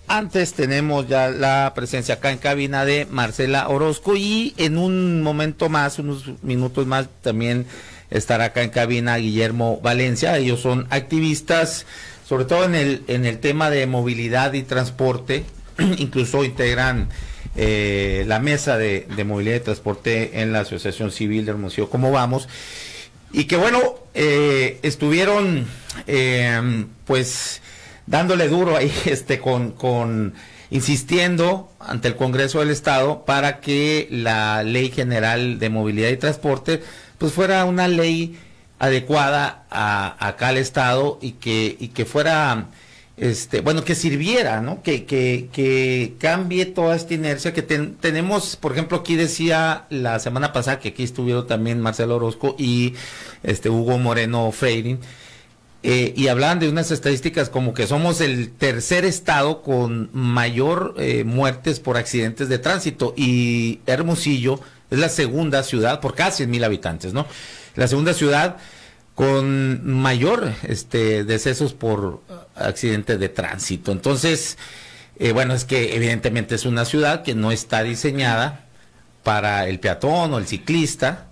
Antes tenemos ya la presencia acá en cabina de Marcela Orozco y en un momento más, unos minutos más, también estará acá en cabina Guillermo Valencia. Ellos son activistas, sobre todo en el tema de movilidad y transporte, incluso integran la mesa de movilidad y transporte en la Asociación Civil de Hermosillo. ¿Cómo vamos? Y que bueno, estuvieron pues dándole duro ahí insistiendo ante el Congreso del Estado para que la Ley General de Movilidad y Transporte pues fuera una ley adecuada acá al Estado y que fuera bueno, que sirviera, ¿no? Que cambie toda esta inercia que tenemos. Por ejemplo, aquí decía la semana pasada que aquí estuvieron también Marcelo Orozco y Hugo Moreno Freirin, y hablaban de unas estadísticas como que somos el tercer estado con mayor muertes por accidentes de tránsito, y Hermosillo es la segunda ciudad por cada 100,000 habitantes, ¿no? La segunda ciudad con mayor decesos por accidentes de tránsito. Entonces, bueno, es que evidentemente es una ciudad que no está diseñada para el peatón o el ciclista,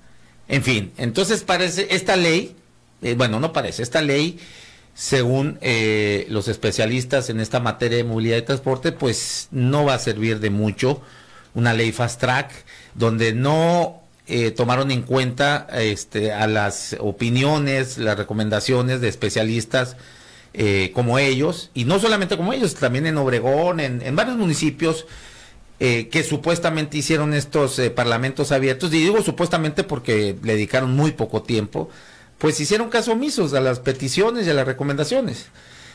en fin. Entonces parece esta ley, esta ley, según los especialistas en esta materia de movilidad y transporte, pues no va a servir de mucho, una ley fast track, donde no tomaron en cuenta a las opiniones, las recomendaciones de especialistas como ellos, y no solamente como ellos, también en Obregón, en varios municipios que supuestamente hicieron estos parlamentos abiertos, y digo supuestamente porque le dedicaron muy poco tiempo, pues hicieron caso omisos a las peticiones y a las recomendaciones.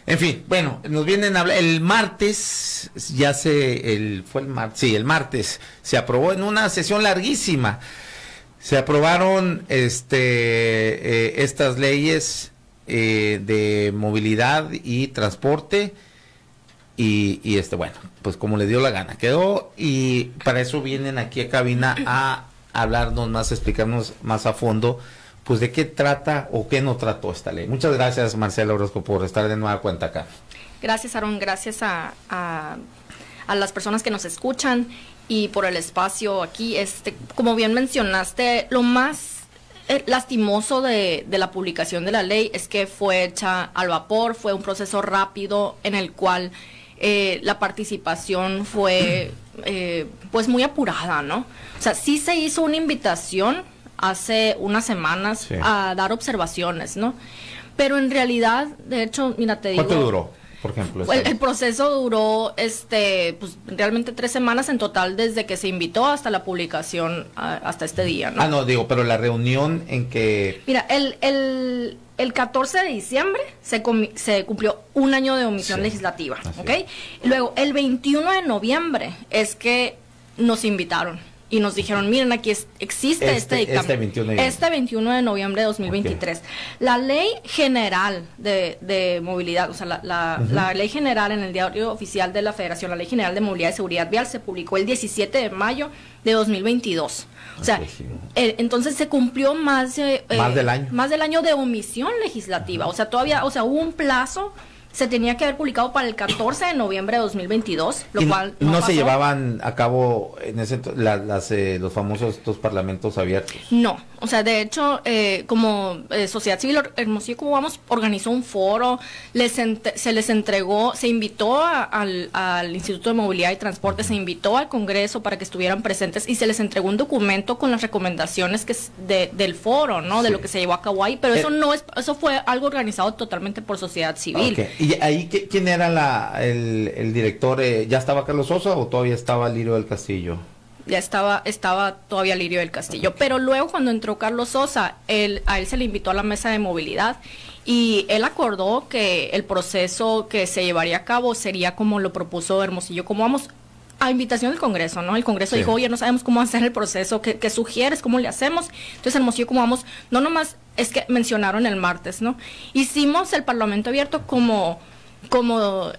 En fin, bueno, nos vienen a hablar, el martes el martes se aprobó en una sesión larguísima, se aprobaron estas leyes de movilidad y transporte, y bueno, pues como le dio la gana, quedó, y para eso vienen aquí a cabina a hablarnos más, a explicarnos más a fondo pues de qué trata o qué no trató esta ley. Muchas gracias, Marcela Orozco, por estar de nueva cuenta acá. Gracias, Aarón, gracias a las personas que nos escuchan y por el espacio aquí. Como bien mencionaste, lo más lastimoso de la publicación de la ley es que fue hecha al vapor, fue un proceso rápido en el cual la participación fue pues muy apurada, ¿no? O sea, sí se hizo una invitación hace unas semanas, sí, a dar observaciones, ¿no? Pero en realidad, de hecho, mira, te digo... ¿Cuánto duró, por ejemplo? El proceso duró, pues, realmente 3 semanas en total, desde que se invitó hasta la publicación, hasta este día, ¿no? No, digo, pero la reunión en que... Mira, el 14 de diciembre se cumplió 1 año de omisión, sí, legislativa, ¿ok? Luego, el 21 de noviembre es que nos invitaron y nos dijeron, miren, aquí existe este dictamen. Este 21 de noviembre de 2023. Okay. La ley general de movilidad, o sea, la ley general en el diario oficial de la Federación, la ley general de movilidad y seguridad vial, se publicó el 17 de mayo de 2022. O sea, entonces se cumplió más del año. Más del año de omisión legislativa. O sea, todavía, hubo un plazo. Se tenía que haber publicado para el 14 de noviembre de 2022, lo cual no pasó. Se llevaban a cabo en los famosos estos parlamentos abiertos. No, o sea, de hecho, como Sociedad Civil Hermosillo, como vamos, organizó un foro, se les entregó, se invitó al Instituto de Movilidad y Transporte, se invitó al Congreso para que estuvieran presentes y se les entregó un documento con las recomendaciones del foro, ¿no? Sí. De lo que se llevó a cabo ahí, pero eso fue algo organizado totalmente por Sociedad Civil. Okay. ¿Y ahí quién era el director? ¿Ya estaba Carlos Sosa o todavía estaba Lirio del Castillo? Ya estaba todavía Lirio del Castillo. Okay. Pero luego, cuando entró Carlos Sosa, a él se le invitó a la mesa de movilidad y él acordó que el proceso que se llevaría a cabo sería como lo propuso Hermosillo. Como vamos, a invitación del Congreso, ¿no? El Congreso, sí, dijo, oye, no sabemos cómo hacer el proceso, ¿qué sugieres? ¿Cómo le hacemos? Entonces, Hermosillo, como vamos, no nomás es que mencionaron el martes, ¿no? Hicimos el Parlamento abierto como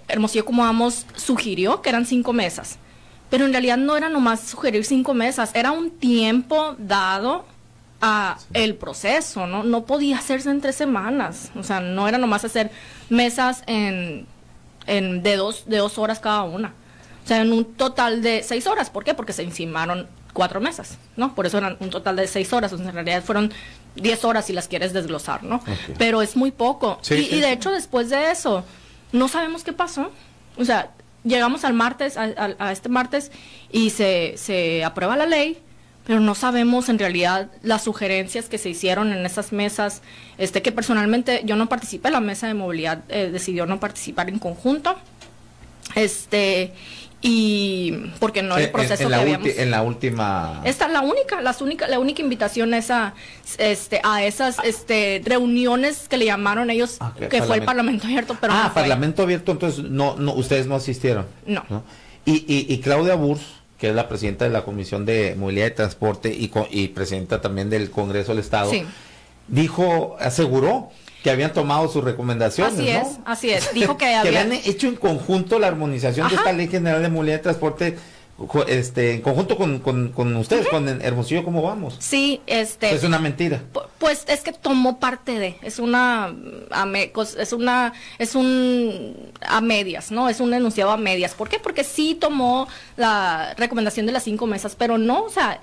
Hermosillo, como vamos, sugirió, que eran 5 mesas. Pero en realidad no era nomás sugerir 5 mesas, era un tiempo dado a el proceso, ¿no? No podía hacerse en 3 semanas, o sea, no era nomás hacer mesas en de 2 horas cada una. O sea, en un total de 6 horas. ¿Por qué? Porque se encimaron 4 mesas, ¿no? Por eso eran un total de 6 horas. Entonces, en realidad fueron 10 horas si las quieres desglosar, ¿no? Okay. Pero es muy poco. Sí, y de hecho, después de eso, no sabemos qué pasó. O sea, llegamos al martes, a este martes, y se aprueba la ley, pero no sabemos en realidad las sugerencias que se hicieron en esas mesas, que personalmente yo no participé, la mesa de movilidad decidió no participar en conjunto, y porque no el proceso que habíamos en la última esta la única invitación es a esas reuniones que le llamaron ellos, que fue el Parlamento Abierto, pero no Parlamento Abierto. Entonces no ustedes no asistieron. No. Y Claudia Burs, que es la presidenta de la Comisión de Movilidad y Transporte y presidenta también del Congreso del Estado, sí, aseguró que habían tomado sus recomendaciones. Así es. Dijo que habían hecho en conjunto la armonización de esta Ley General de Movilidad y Transporte, en conjunto con ustedes, con Hermosillo. ¿Cómo vamos? Sí, es una mentira. Pues es que tomó parte de, es un a medias, ¿no? Es un enunciado a medias. ¿Por qué? Porque sí tomó la recomendación de las 5 mesas, pero no, o sea,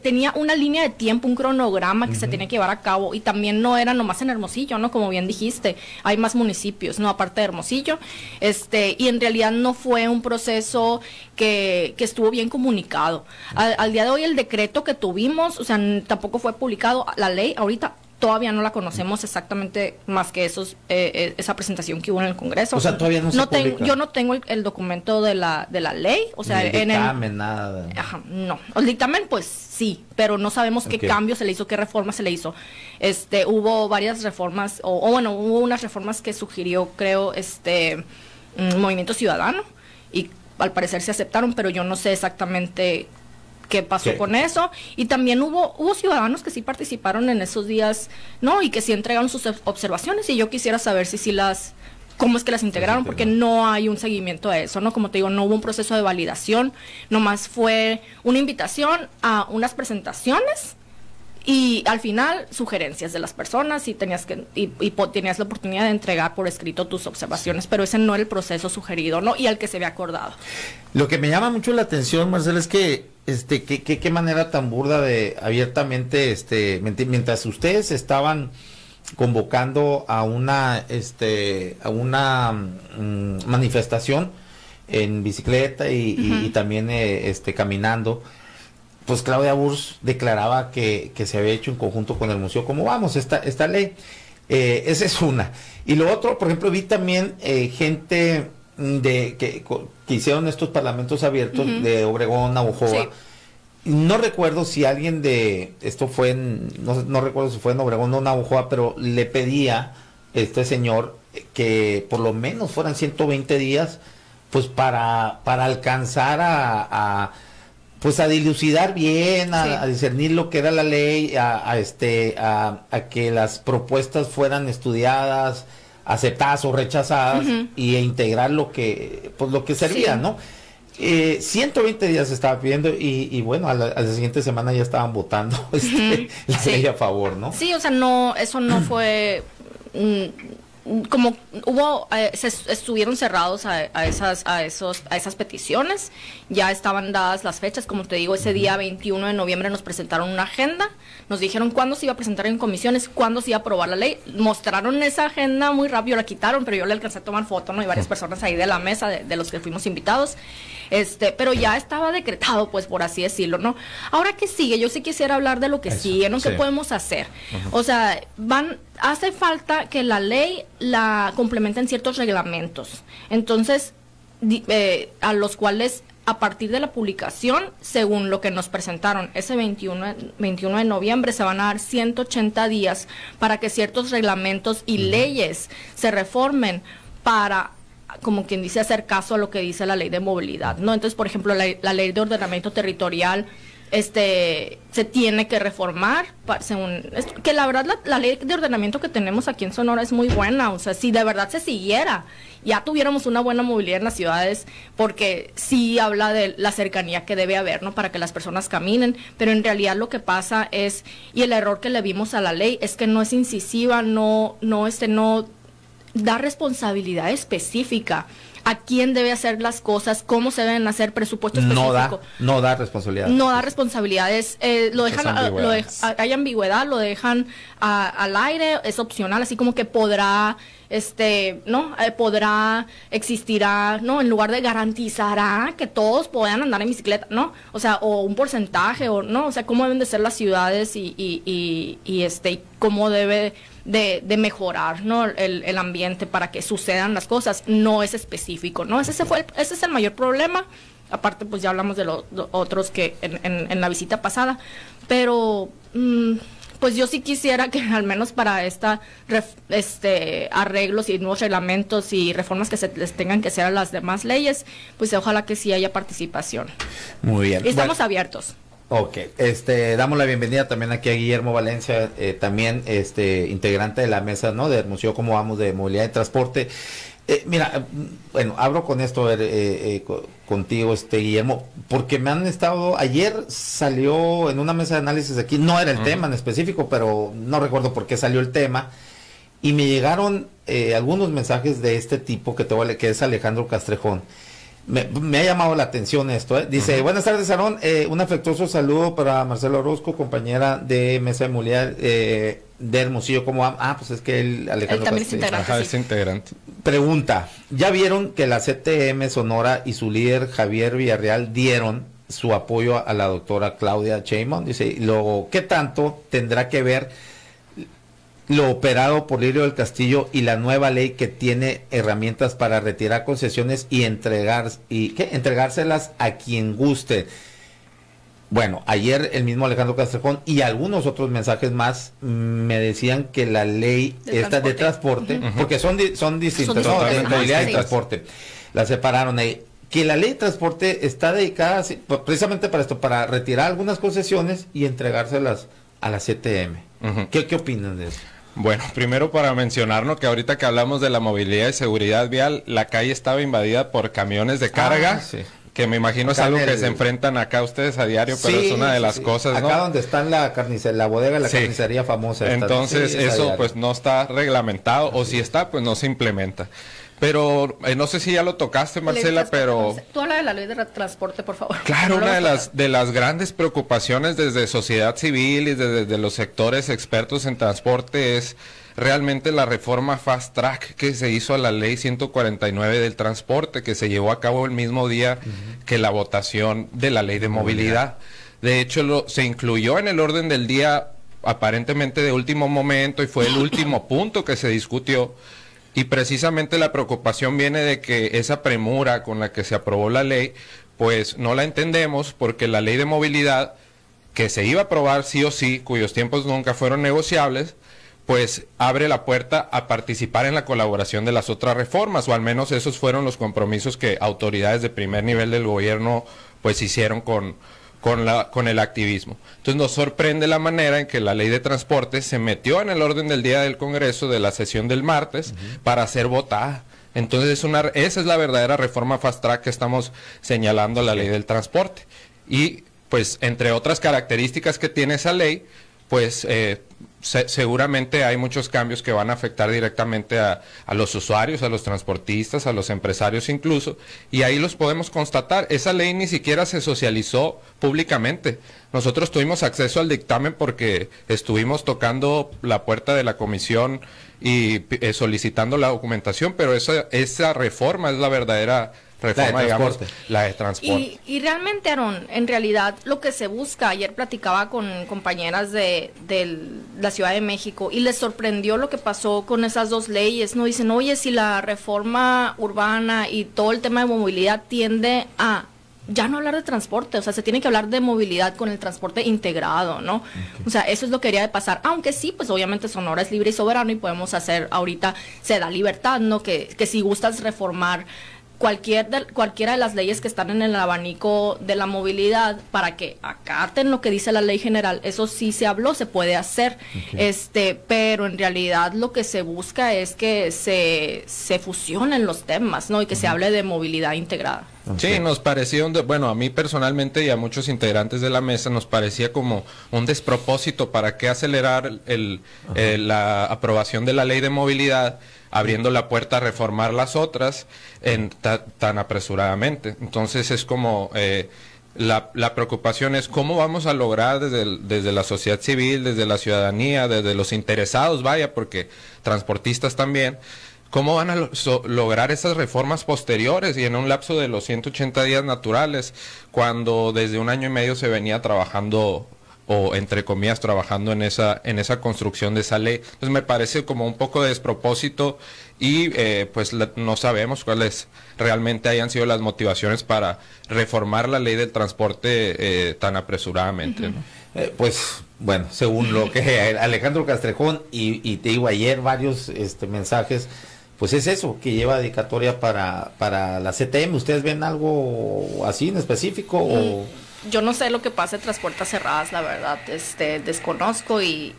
tenía una línea de tiempo, un cronograma que se tenía que llevar a cabo, y también no era nomás en Hermosillo, ¿no? Como bien dijiste, hay más municipios, ¿no? Aparte de Hermosillo, y en realidad no fue un proceso que estuvo bien comunicado. Al día de hoy el decreto que tuvimos, o sea, tampoco fue publicado, la ley ahorita todavía no la conocemos exactamente, más que esa presentación que hubo en el Congreso. O sea, todavía no se publica. Yo no tengo el documento de la ley, o sea, el dictamen, nada. No, el dictamen pues sí, pero no sabemos qué cambio se le hizo, qué reforma se le hizo. Hubo varias reformas, hubo unas reformas que sugirió, creo, Movimiento Ciudadano, y al parecer se aceptaron, pero yo no sé exactamente qué pasó con eso. Y también hubo ciudadanos que sí participaron en esos días, ¿no? Y que sí entregaron sus observaciones, y yo quisiera saber cómo es que las integraron, porque no hay un seguimiento a eso, ¿no? Como te digo, no hubo un proceso de validación, nomás fue una invitación a unas presentaciones y al final sugerencias de las personas, y tenías la oportunidad de entregar por escrito tus observaciones, pero ese no era el proceso sugerido, ¿no? Y al que se había acordado. Lo que me llama mucho la atención, Marcela, es que qué manera tan burda de abiertamente, mientras ustedes estaban convocando a una manifestación en bicicleta y también caminando, pues Claudia Burs declaraba que se había hecho en conjunto con el museo. ¿Cómo vamos esta ley? Esa es una. Y lo otro, por ejemplo, vi también gente que hicieron estos parlamentos abiertos de Obregón, Navojoa. Sí. No recuerdo si alguien no recuerdo si fue en Obregón o Navojoa, pero le pedía este señor que por lo menos fueran 120 días, pues para alcanzar pues a dilucidar bien, a discernir lo que era la ley, a que las propuestas fueran estudiadas, aceptadas o rechazadas, y integrar lo que servía, ¿no? 120 días se estaba pidiendo, y bueno, a la siguiente semana ya estaban votando la ley a favor, ¿no? Sí, o sea, eso no fue como estuvieron cerrados a esas peticiones. Ya estaban dadas las fechas, como te digo, ese día 21 de noviembre nos presentaron una agenda, nos dijeron cuándo se iba a presentar en comisiones, cuándo se iba a aprobar la ley. Mostraron esa agenda muy rápido, la quitaron, pero yo le alcancé a tomar foto, ¿no? Y varias personas ahí de la mesa, de los que fuimos invitados, pero ya estaba decretado, pues, por así decirlo, ¿no? Ahora, ¿qué sigue? Yo sí quisiera hablar de lo que sigue, ¿no? ¿Qué podemos hacer? O sea, hace falta que la ley la complementen ciertos reglamentos. Entonces, a los cuales, a partir de la publicación, según lo que nos presentaron ese 21 de noviembre, se van a dar 180 días para que ciertos reglamentos y leyes se reformen para, como quien dice, hacer caso a lo que dice la ley de movilidad, ¿no? Entonces, por ejemplo, la ley de ordenamiento territorial se tiene que reformar, que la verdad la ley de ordenamiento que tenemos aquí en Sonora es muy buena. O sea, si de verdad se siguiera, ya tuviéramos una buena movilidad en las ciudades, porque sí habla de la cercanía que debe haber, ¿no? Para que las personas caminen, pero en realidad lo que pasa es, y el error que le vimos a la ley, es que no es incisiva, da responsabilidad específica a quién debe hacer las cosas, cómo se deben hacer, presupuesto específico. No da responsabilidad. No da responsabilidades, lo dejan, hay ambigüedad, lo dejan al aire, es opcional, así como que podrá, podrá, existirá, ¿no? En lugar de garantizará que todos puedan andar en bicicleta, ¿no? O sea, o un porcentaje, o no, o sea, cómo deben de ser las ciudades y cómo debe de mejorar, ¿no? El ambiente para que sucedan las cosas. No es específico, ¿no? Ese es el mayor problema. Aparte, pues ya hablamos de los otros que en la visita pasada. Pero, pues yo sí quisiera que al menos para arreglos y nuevos reglamentos y reformas que se les tengan que hacer a las demás leyes, pues ojalá que sí haya participación. Muy bien. Y estamos abiertos. Ok, damos la bienvenida también aquí a Guillermo Valencia, también integrante de la mesa, ¿no? De Hermosillo, ¿cómo vamos? De movilidad y transporte. Mira, bueno, abro con esto contigo, Guillermo, porque me han estado, ayer salió en una mesa de análisis aquí, no era el tema en específico, pero no recuerdo por qué salió el tema, y me llegaron algunos mensajes de este tipo que es Alejandro Castrejón. Me ha llamado la atención esto, Dice, buenas tardes, Aarón, un afectuoso saludo para Marcela Orozco, compañera de Mesa de Movilidad de Hermosillo. ¿Cómo va? Pues es que Alejandro también es integrante. Es integrante. Pregunta, ¿ya vieron que la CTM Sonora y su líder Javier Villarreal dieron su apoyo a la doctora Claudia Sheinbaum? Dice, luego, ¿qué tanto tendrá que ver lo operado por Lirio del Castillo y la nueva ley que tiene herramientas para retirar concesiones y entregárselas a quien guste? Bueno, ayer el mismo Alejandro Castrejón y algunos otros mensajes más me decían que la ley de transporte, porque son distintas, ¿no? De movilidad y transporte, la separaron ahí. Que la ley de transporte está dedicada precisamente para esto, para retirar algunas concesiones y entregárselas a la CTM. ¿Qué opinan de eso? Bueno, primero para mencionarnos que ahorita que hablamos de la movilidad y seguridad vial, la calle estaba invadida por camiones de carga, que me imagino acá es algo que se enfrentan acá ustedes a diario, pero es una de las cosas, ¿no? Acá donde está la bodega, la carnicería famosa. Entonces eso pues no está reglamentado, o si está, pues no se implementa. Pero no sé si ya lo tocaste, Marcela, pero... Tú habla de la ley de transporte, por favor. Claro, una de las grandes preocupaciones desde sociedad civil y desde los sectores expertos en transporte es realmente la reforma Fast Track que se hizo a la ley 149 del transporte, que se llevó a cabo el mismo día que la votación de la ley de movilidad. De hecho, se incluyó en el orden del día aparentemente de último momento y fue el último punto que se discutió. Y precisamente la preocupación viene de que esa premura con la que se aprobó la ley, pues no la entendemos porque la ley de movilidad, que se iba a aprobar sí o sí, cuyos tiempos nunca fueron negociables, pues abre la puerta a participar en la colaboración de las otras reformas, o al menos esos fueron los compromisos que autoridades de primer nivel del gobierno pues hicieron con el activismo. Entonces nos sorprende la manera en que la ley de transporte se metió en el orden del día del Congreso de la sesión del martes para ser votada. Entonces esa es la verdadera reforma Fast Track que estamos señalando a la ley del transporte. Y pues entre otras características que tiene esa ley, pues seguramente hay muchos cambios que van a afectar directamente a los usuarios, a los transportistas, a los empresarios incluso, y ahí los podemos constatar. Esa ley ni siquiera se socializó públicamente. Nosotros tuvimos acceso al dictamen porque estuvimos tocando la puerta de la comisión y solicitando la documentación, pero esa reforma es la verdadera reforma, digamos, la de transporte. Y realmente, Aarón, en realidad lo que se busca, ayer platicaba con compañeras de la Ciudad de México y les sorprendió lo que pasó con esas dos leyes, ¿no? Dicen, oye, si la reforma urbana y todo el tema de movilidad tiende a ya no hablar de transporte, o sea, se tiene que hablar de movilidad con el transporte integrado, ¿no? O sea, eso es lo que debería de pasar, aunque sí, pues obviamente Sonora es libre y soberano y podemos hacer, ahorita se da libertad, ¿no? Que si gustas reformar cualquiera de las leyes que están en el abanico de la movilidad para que acaten lo que dice la ley general, eso sí se habló, se puede hacer, pero en realidad lo que se busca es que se fusionen los temas, ¿no? Y que se hable de movilidad integrada. Sí, nos parecía, bueno, a mí personalmente y a muchos integrantes de la mesa nos parecía como un despropósito. ¿Para qué acelerar la aprobación de la ley de movilidad, abriendo la puerta a reformar las otras tan apresuradamente? Entonces es como... La preocupación es cómo vamos a lograr desde la sociedad civil, desde la ciudadanía, desde los interesados, vaya, porque transportistas también, cómo van a lograr esas reformas posteriores y en un lapso de los 180 días naturales, cuando desde 1 año y medio se venía trabajando, o entre comillas trabajando en esa construcción de esa ley. Entonces me parece como un poco de despropósito y pues no sabemos cuáles realmente hayan sido las motivaciones para reformar la ley del transporte tan apresuradamente, ¿no? Pues bueno, según lo que Alejandro Castrejón y te digo ayer varios mensajes, pues es eso, que lleva dedicatoria para la CTM. ¿Ustedes ven algo así en específico o...? Yo no sé lo que pasa en Transportes Cerradas, la verdad, desconozco y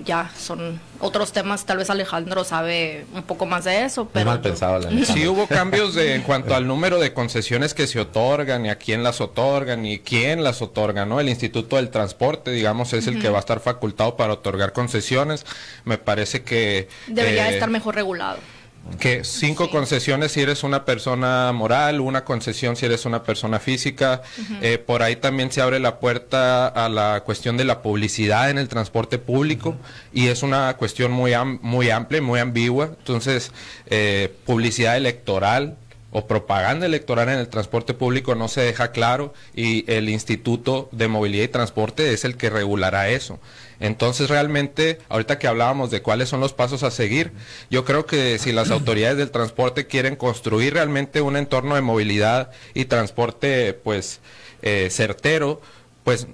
ya son otros temas, tal vez Alejandro sabe un poco más de eso, pero... Mal pensado, sí hubo cambios en cuanto al número de concesiones que se otorgan y a quién las otorgan y quién las otorga, ¿no? El Instituto del Transporte, digamos, es el que va a estar facultado para otorgar concesiones. Me parece que... Debería estar mejor regulado. Que 5 concesiones si eres una persona moral, 1 concesión si eres una persona física. Por ahí también se abre la puerta a la cuestión de la publicidad en el transporte público y es una cuestión muy amplia, muy ambigua. Entonces, publicidad electoral o propaganda electoral en el transporte público no se deja claro y el Instituto de Movilidad y Transporte es el que regulará eso. Entonces realmente, ahorita que hablábamos de cuáles son los pasos a seguir, yo creo que si las autoridades del transporte quieren construir realmente un entorno de movilidad y transporte pues certero, pues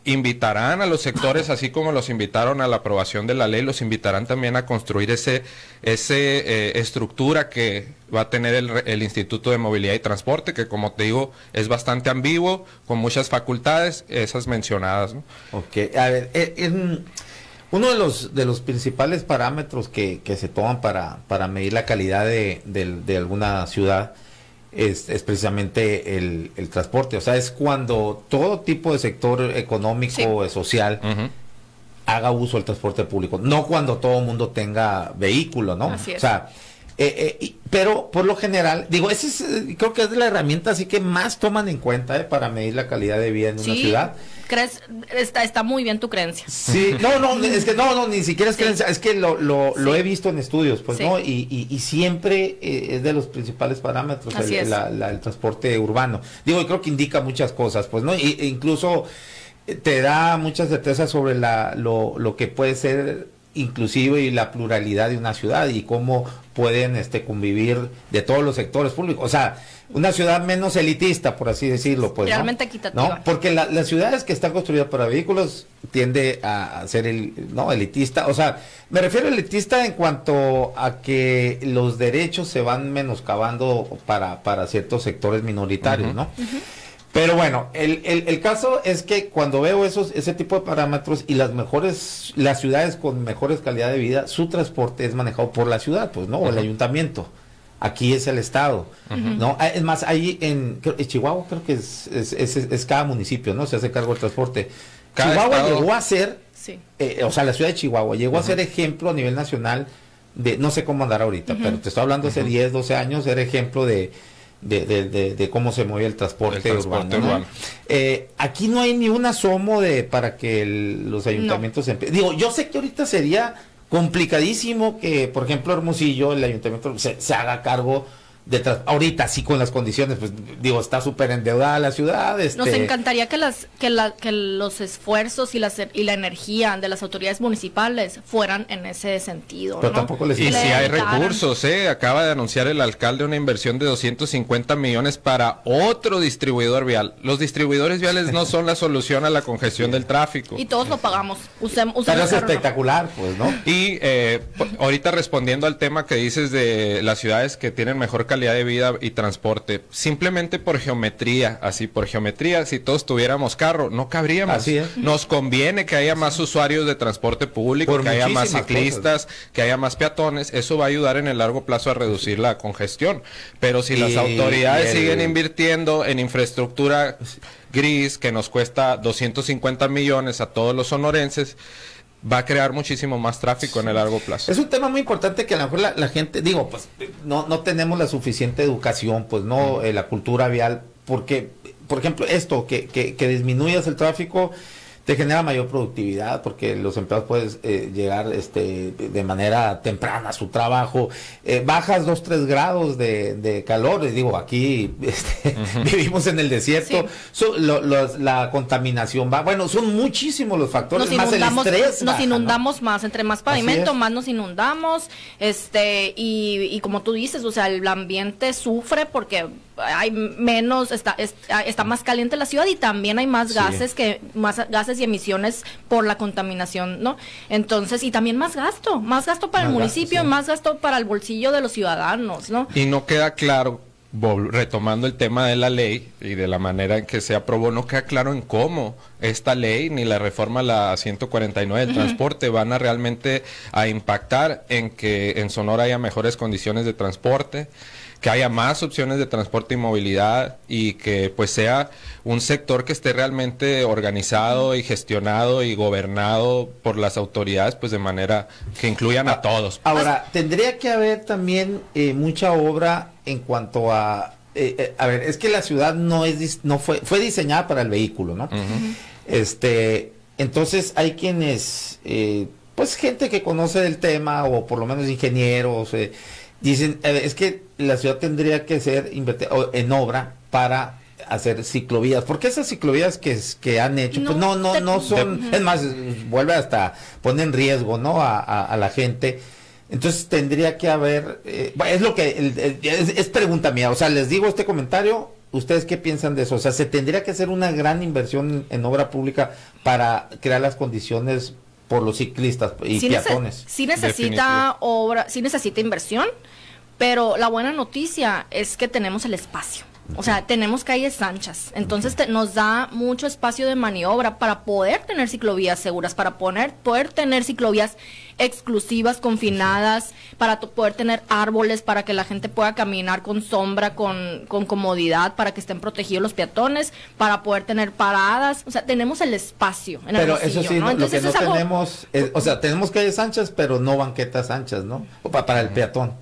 invitarán a los sectores, así como los invitaron a la aprobación de la ley, los invitarán también a construir esa estructura que va a tener el Instituto de Movilidad y Transporte, que como te digo, es bastante ambiguo, con muchas facultades, esas mencionadas, ¿no? Ok, a ver, uno de los principales parámetros que se toman para medir la calidad de alguna ciudad es precisamente el transporte. O sea, es cuando todo tipo de sector económico, social, haga uso del transporte público, no cuando todo el mundo tenga vehículo, ¿no? Así es. O sea, pero por lo general, digo, creo que es la herramienta así que más toman en cuenta para medir la calidad de vida en una ciudad. ¿Crees? Está muy bien tu creencia. Sí, es que no, ni siquiera es creencia, es que lo he visto en estudios, pues, ¿no? Y siempre es de los principales parámetros el transporte urbano. Digo, y creo que indica muchas cosas, pues, ¿no? E incluso te da mucha certeza sobre lo que puede ser inclusive y la pluralidad de una ciudad y cómo pueden convivir de todos los sectores públicos. O sea, una ciudad menos elitista, por así decirlo, pues, realmente equitativa. ¿no? Porque las ciudades que están construidas para vehículos tiende a ser elitista. O sea, me refiero a elitista en cuanto a que los derechos se van menoscabando para ciertos sectores minoritarios, ¿no? Pero bueno, el caso es que cuando veo ese tipo de parámetros y las ciudades con mejores calidad de vida, su transporte es manejado por la ciudad, pues, ¿no? O el ayuntamiento. Aquí es el estado, ¿no? Es más, ahí en Chihuahua creo que es cada municipio, ¿no? Se hace cargo del transporte. Chihuahua llegó a ser, o sea, la ciudad de Chihuahua llegó a ser ejemplo a nivel nacional de, no sé cómo andar ahorita, pero te estoy hablando hace 10, 12 años, era ejemplo de cómo se mueve el transporte urbano, ¿no? Aquí no hay ni un asomo para que los ayuntamientos digo, yo sé que ahorita sería complicadísimo que, por ejemplo, Hermosillo, el ayuntamiento se haga cargo ahorita sí con las condiciones, pues digo, está súper endeudada la ciudad. Nos encantaría que los esfuerzos y la energía de las autoridades municipales fueran en ese sentido, pero ¿no? tampoco les y si hay recursos, acaba de anunciar el alcalde una inversión de 250 millones para otro distribuidor vial. Los distribuidores viales no son la solución a la congestión del tráfico. Y todos lo pagamos. Pero es espectacular, pues, ¿no? Y ahorita respondiendo al tema que dices de las ciudades que tienen mejor calidad calidad de vida y transporte. Simplemente por geometría, si todos tuviéramos carro, no cabríamos. Así es. Nos conviene que haya más usuarios de transporte público, Por que haya más muchísimas ciclistas, que haya más peatones. Eso va a ayudar en el largo plazo a reducir la congestión. Pero si las autoridades siguen invirtiendo en infraestructura gris, que nos cuesta 250 millones a todos los sonorenses, va a crear muchísimo más tráfico en el largo plazo. Es un tema muy importante que a lo mejor la gente, digo, pues no tenemos la suficiente educación, pues no, la cultura vial, porque, por ejemplo, esto, que disminuyas el tráfico, te genera mayor productividad, porque los empleados pueden llegar de manera temprana a su trabajo, bajas 2-3 grados de calor, les digo, aquí vivimos en el desierto, la contaminación va, bueno, son muchísimos los factores, más el estrés. Nos inundamos más, entre más pavimento, más nos inundamos, y como tú dices, o sea, el ambiente sufre porque hay menos, está más caliente la ciudad y también hay más gases y emisiones por la contaminación, ¿no? Entonces, y también más gasto para el municipio, más gasto para el bolsillo de los ciudadanos, ¿no? Y no queda claro, retomando el tema de la ley y de la manera en que se aprobó, no queda claro en cómo esta ley ni la reforma a la 149 del transporte van a realmente a impactar en que en Sonora haya mejores condiciones de transporte, que haya más opciones de transporte y movilidad, y que pues sea un sector que esté realmente organizado y gestionado y gobernado por las autoridades, pues de manera que incluyan a todos. Ahora, tendría que haber también mucha obra en cuanto a ver, es que la ciudad fue diseñada para el vehículo, ¿no? Entonces hay quienes, pues gente que conoce del tema, o por lo menos ingenieros, dicen, es que la ciudad tendría que ser en obra para hacer ciclovías, porque esas ciclovías que han hecho, pues no son, es más, vuelve hasta, pone en riesgo, ¿no? A la gente. Entonces tendría que haber, es lo que, es pregunta mía, o sea, les digo este comentario, ¿ustedes qué piensan de eso? O sea, se tendría que hacer una gran inversión en obra pública para crear las condiciones por los ciclistas y peatones. Sí necesita obra, sí necesita inversión, pero la buena noticia es que tenemos el espacio. O sea, tenemos calles anchas, entonces nos da mucho espacio de maniobra para poder tener ciclovías seguras, para poder tener ciclovías exclusivas, confinadas, para poder tener árboles, para que la gente pueda caminar con sombra, con comodidad, para que estén protegidos los peatones, para poder tener paradas. O sea, tenemos el espacio en el bolsillo, eso sí, ¿no? Entonces, lo que no tenemos, o sea, tenemos calles anchas, pero no banquetas anchas, ¿no? Para el peatón.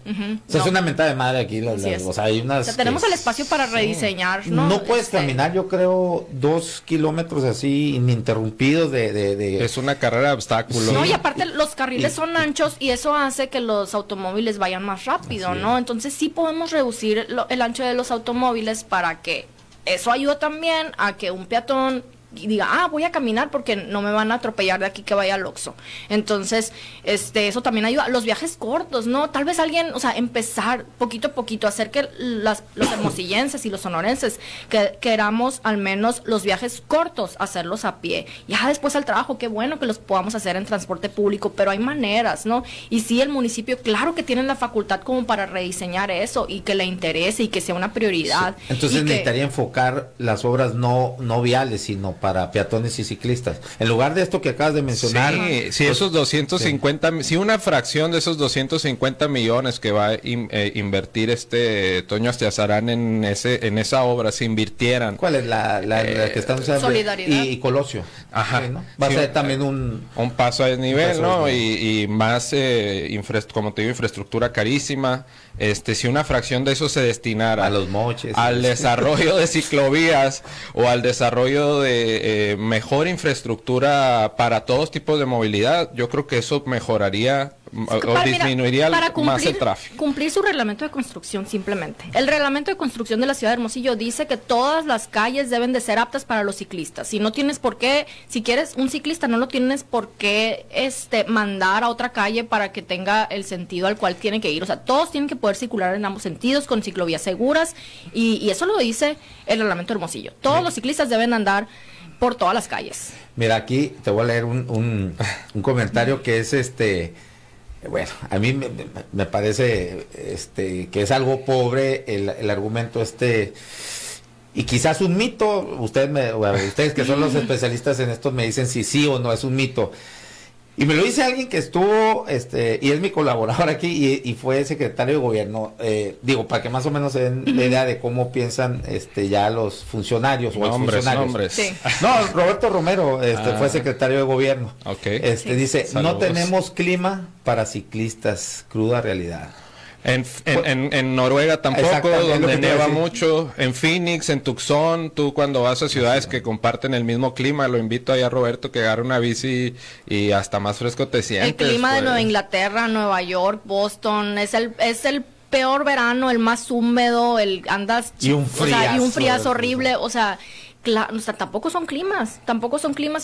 O sea, es una mentada de madre aquí. O sea, hay unas... O sea, tenemos el espacio para rediseñar, ¿no? No puedes caminar, yo creo, 2 kilómetros así ininterrumpidos de... Es una carrera de obstáculos. No, y aparte los carriles son anchos y eso hace que los automóviles vayan más rápido, ¿no? Entonces sí podemos reducir el ancho de los automóviles para que eso ayude también a que un peatón diga, voy a caminar porque no me van a atropellar de aquí que vaya al Oxxo. Entonces, eso también ayuda. Los viajes cortos, ¿no? Tal vez alguien, o sea, empezar poquito a poquito, hacer que los hermosillenses y los sonorenses que queramos al menos los viajes cortos, hacerlos a pie. Ya después al trabajo, qué bueno que los podamos hacer en transporte público, pero hay maneras, ¿no? Y sí, el municipio, claro que tiene la facultad como para rediseñar eso y que le interese y que sea una prioridad. Sí. Entonces necesitaría enfocar las obras no viales, sino para peatones y ciclistas. En lugar de esto que acabas de mencionar. Sí, si esos 250, si una fracción de esos 250 millones que va a invertir Toño Astiazarán en esa obra se invirtieran. ¿Cuál es la que están usando? Solidaridad. Y Colosio. Ajá. Sí, ¿no? Va a ser también un paso a nivel, ¿no? Y más, como te digo, infraestructura carísima. Si una fracción de eso se destinara a los moches, al desarrollo de ciclovías o al desarrollo de mejor infraestructura para todos tipos de movilidad, yo creo que eso mejoraría o disminuiría más el tráfico. Cumplir su reglamento de construcción simplemente. El reglamento de construcción de la ciudad de Hermosillo dice que todas las calles deben de ser aptas para los ciclistas. Si no tienes por qué, si quieres un ciclista, no lo tienes por qué mandar a otra calle para que tenga el sentido al cual tiene que ir. O sea, todos tienen que poder circular en ambos sentidos con ciclovías seguras y eso lo dice el reglamento de Hermosillo. Todos los ciclistas deben andar por todas las calles. Mira, aquí te voy a leer un comentario que es Bueno, a mí me parece que es algo pobre el argumento y quizás un mito. Ustedes que son los especialistas en esto me dicen si sí o no es un mito. Y me lo dice alguien que estuvo, y es mi colaborador aquí y fue secretario de gobierno. Digo, para que más o menos se den la idea de cómo piensan ya los funcionarios o exfuncionarios. Nombres. Sí. No, Roberto Romero fue secretario de gobierno. Okay. Sí. Dice, Saludos. no tenemos clima para ciclistas, cruda realidad. En Noruega tampoco, Exactamente, es lo donde que te iba a nieva decir. mucho. En Phoenix, en Tucson, tú cuando vas a ciudades que comparten el mismo clima, lo invito ahí a Roberto que agarre una bici y hasta más fresco te sientes. El clima de pues. Nueva Inglaterra, Nueva York, Boston, es el peor verano, el más húmedo, Y un y un friazo, friazo horrible, o sea, tampoco son climas,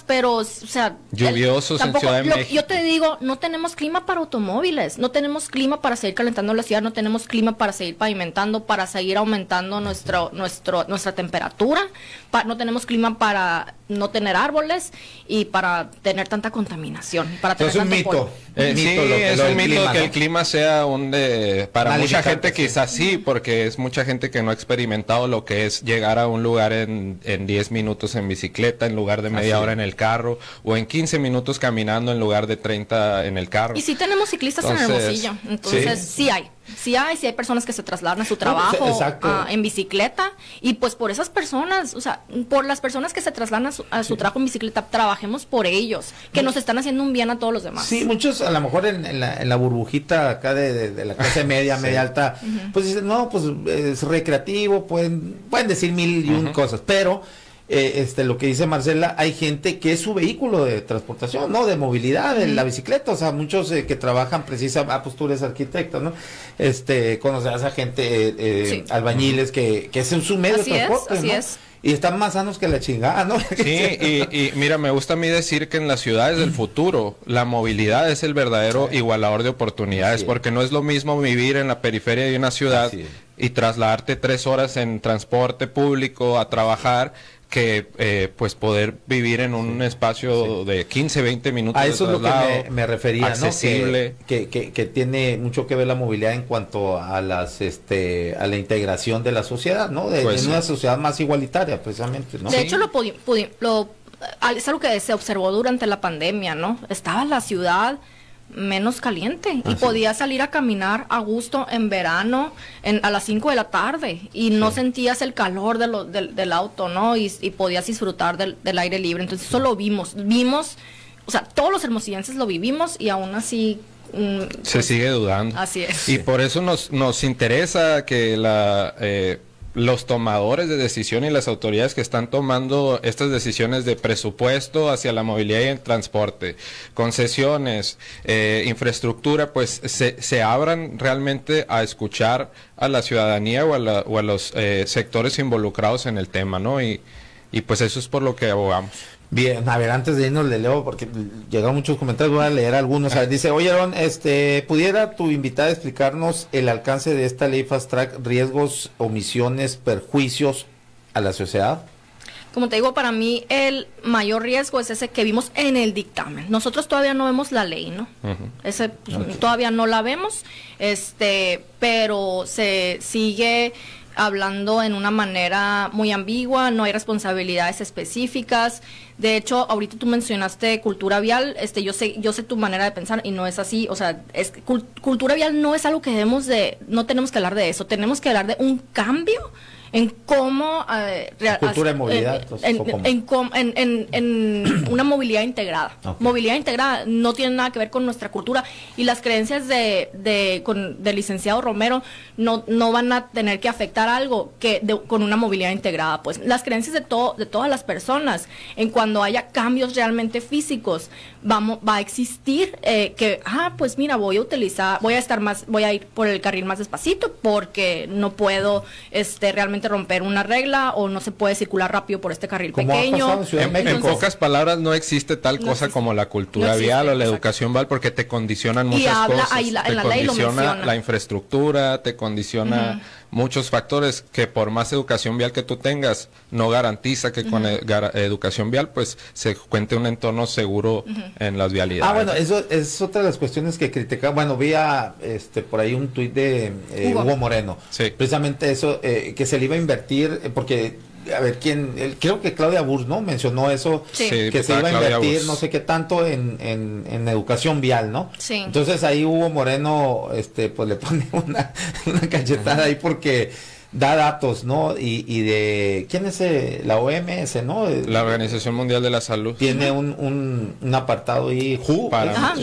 pero, o sea... Lluviosos en Ciudad de México. Yo te digo, no tenemos clima para automóviles, no tenemos clima para seguir calentando la ciudad, no tenemos clima para seguir pavimentando, para seguir aumentando nuestra temperatura, no tenemos clima para no tener árboles y para tener tanta contaminación, para tener Es un tanto mito. polvo. Sí, es un mito que el clima sea para Una mucha limitante, gente sí. quizás sí, porque es mucha gente que no ha experimentado lo que es llegar a un lugar en 10 minutos en bicicleta en lugar de media hora en el carro, o en 15 minutos caminando en lugar de 30 en el carro. Y sí tenemos ciclistas en Hermosillo, entonces sí hay personas que se trasladan a su trabajo exacto. En bicicleta, y pues por esas personas, o sea, por las personas que se trasladan a su trabajo en bicicleta, trabajemos por ellos, que nos están haciendo un bien a todos los demás. Sí, muchos a lo mejor en la burbujita acá de la clase media, media alta, pues dicen, no, pues es recreativo, pueden decir mil y un cosas, pero lo que dice Marcela, hay gente que es su vehículo de transportación, ¿no? De movilidad, de la bicicleta, o sea, muchos que trabajan pues tú eres arquitecto, ¿no? Conocerás a gente, albañiles, que es su medio de transporte, así ¿no? es. Y están más sanos que la chingada, ¿no? Sí, y mira, me gusta a mí decir que en las ciudades del futuro la movilidad es el verdadero igualador de oportunidades, porque no es lo mismo vivir en la periferia de una ciudad y trasladarte 3 horas en transporte público a trabajar, que pues poder vivir en un espacio de 15, 20 minutos a eso de traslado, es lo que me refería, accesible. ¿no? Que tiene mucho que ver la movilidad en cuanto a a la integración de la sociedad, ¿no? En una sociedad más igualitaria, precisamente, ¿no? De hecho, es algo que se observó durante la pandemia, ¿no? Estaba la ciudad menos caliente y podías salir a caminar a gusto en verano a las 5 de la tarde y no sentías el calor del auto, ¿no? Y podías disfrutar del aire libre. Entonces eso lo vimos, o sea, todos los hermosillenses lo vivimos y aún así se sigue dudando. Así es. Y por eso nos interesa que los tomadores de decisión y las autoridades que están tomando estas decisiones de presupuesto hacia la movilidad y el transporte, concesiones, infraestructura, pues se abran realmente a escuchar a la ciudadanía o a los sectores involucrados en el tema, ¿no? Y pues eso es por lo que abogamos. Bien, a ver, antes de irnos le leo, porque llegaron muchos comentarios, voy a leer algunos. A ver, dice, oye, Aaron, ¿pudiera tu invitada explicarnos el alcance de esta ley Fast Track, riesgos, omisiones, perjuicios a la sociedad? Como te digo, para mí el mayor riesgo es ese que vimos en el dictamen. Nosotros todavía no vemos la ley, ¿no? Todavía no la vemos, pero se sigue hablando en una manera muy ambigua, no hay responsabilidades específicas. De hecho, ahorita tú mencionaste cultura vial, yo sé tu manera de pensar y no es así, o sea, cultura vial no es algo que no tenemos que hablar de eso, tenemos que hablar de un cambio en cómo cultura de movilidad, en una movilidad integrada. Okay. Movilidad integrada no tiene nada que ver con nuestra cultura, y las creencias del licenciado Romero no van a tener que afectar algo con una movilidad integrada. Pues las creencias de todas las personas, en cuando haya cambios realmente físicos, va a existir pues mira, voy a ir por el carril más despacito porque no puedo realmente romper una regla, o no se puede circular rápido por este carril pequeño. En pocas palabras, no existe tal cosa como la cultura vial o la educación vial, porque te condicionan muchas cosas. En la ley lo menciona. La infraestructura, te condiciona muchos factores que por más educación vial que tú tengas, no garantiza que con educación vial pues se cuente un entorno seguro en las vialidades. Bueno, eso es otra de las cuestiones que criticaba. Bueno, vi por ahí un tuit de Hugo Moreno, sí, precisamente eso, que se le iba a invertir, porque a ver, creo que Claudia Burs, ¿no? Mencionó eso, sí, que se iba a invertir Burs, no sé qué tanto en educación vial, ¿no? Sí. Entonces ahí Hugo Moreno, pues le pone una cachetada ahí porque da datos, ¿no? Y de, ¿quién es la OMS, no? La Organización Mundial de la Salud. Tiene un apartado ahí,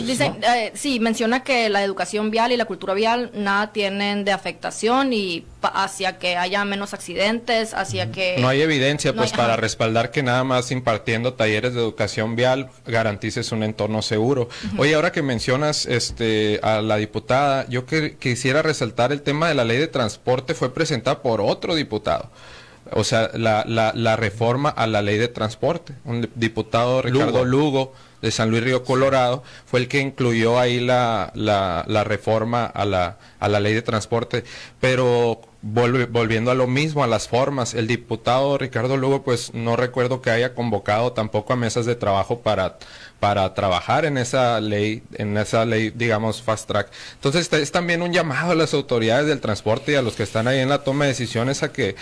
dice, sí, menciona que la educación vial y la cultura vial nada tienen de afectación y hacia que haya menos accidentes, hacia que... No hay evidencia, pues, para respaldar que nada más impartiendo talleres de educación vial garantices un entorno seguro. Oye, ahora que mencionas a la diputada, yo quisiera resaltar el tema de la ley de transporte, fue presentada por otro diputado. O sea, la reforma a la ley de transporte. Un diputado, Ricardo Lugo, de San Luis Río Colorado, fue el que incluyó ahí la reforma a la ley de transporte. Pero volviendo a lo mismo, a las formas, el diputado Ricardo Lugo, pues no recuerdo que haya convocado tampoco a mesas de trabajo para trabajar en esa ley, digamos, fast track. Entonces es también un llamado a las autoridades del transporte y a los que están ahí en la toma de decisiones a que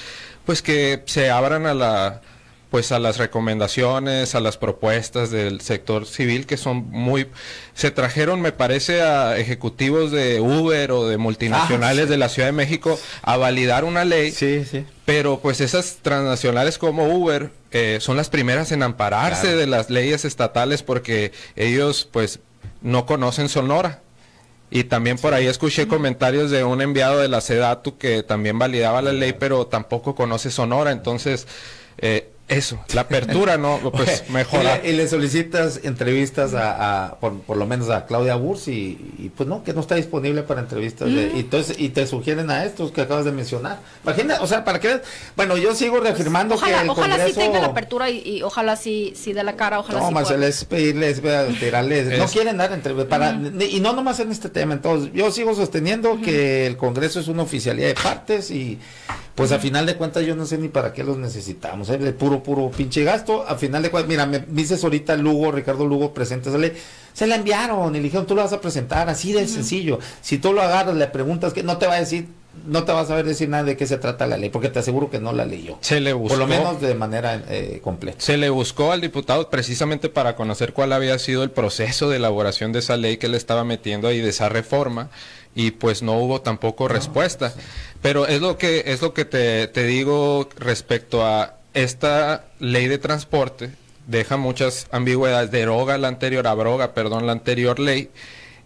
se abran a las recomendaciones, a las propuestas del sector civil, que son se trajeron, me parece, a ejecutivos de Uber o de multinacionales de la Ciudad de México a validar una ley. Sí, sí. Pero pues esas transnacionales como Uber son las primeras en ampararse de las leyes estatales porque ellos pues no conocen Sonora. Y también por ahí escuché comentarios de un enviado de la SEDATU que también validaba la ley, pero tampoco conoce Sonora. Entonces, eso, la apertura, ¿no? Pues mejora. Y le solicitas entrevistas por lo menos a Claudia Burs y pues no, que no está disponible para entrevistas. Y te sugieren a estos que acabas de mencionar. Imagina, o sea, para que bueno, yo sigo reafirmando que el ojalá Congreso... sí tenga la apertura y ojalá sí dé la cara, ojalá sí Marcela, es pedirles, tirarles, no quieren dar entrevistas, y no nomás en este tema. Entonces, yo sigo sosteniendo que el Congreso es una oficialidad de partes y pues a final de cuentas yo no sé ni para qué los necesitamos, de puro pinche gasto. A final de cuentas, mira, me dices ahorita Ricardo Lugo presenta esa ley, se la enviaron y le dijeron, tú la vas a presentar, así de sencillo. Si tú lo agarras, le preguntas, que no te va a decir, no te va a saber decir nada de qué se trata la ley, porque te aseguro que no la leyó. Se le buscó, por lo menos de manera completa. Se le buscó al diputado precisamente para conocer cuál había sido el proceso de elaboración de esa ley que le estaba metiendo ahí, de esa reforma, y pues no hubo tampoco respuesta. Sí. Pero es lo que te digo respecto a esta ley de transporte, deja muchas ambigüedades, abroga la anterior ley,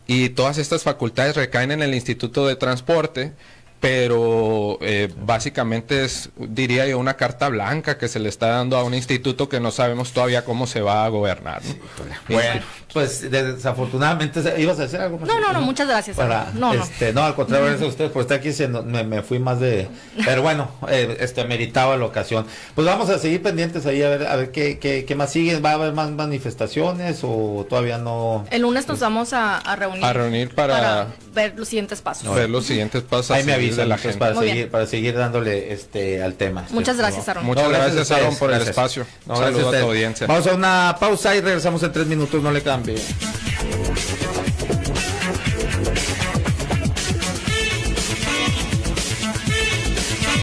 y todas estas facultades recaen en el Instituto de Transporte, pero básicamente es, diría yo, una carta blanca que se le está dando a un instituto que no sabemos todavía cómo se va a gobernar, ¿no? Bueno, pues desafortunadamente, ¿ibas a decir algo? No, muchas gracias. No, al contrario, gracias a ustedes por estar aquí, me fui más de... Pero bueno, meritaba la ocasión. Pues vamos a seguir pendientes ahí, a ver qué más sigue. ¿Va a haber más manifestaciones o todavía no? El lunes nos vamos a reunir. A reunir para ver los siguientes pasos. Ver los siguientes pasos. Ahí me avisan de la gente para seguir dándole al tema. Muchas gracias, Aaron. Muchas gracias, Aaron, por el espacio. Saludos a tu audiencia. Vamos a una pausa y regresamos en 3 minutos, no le cambie.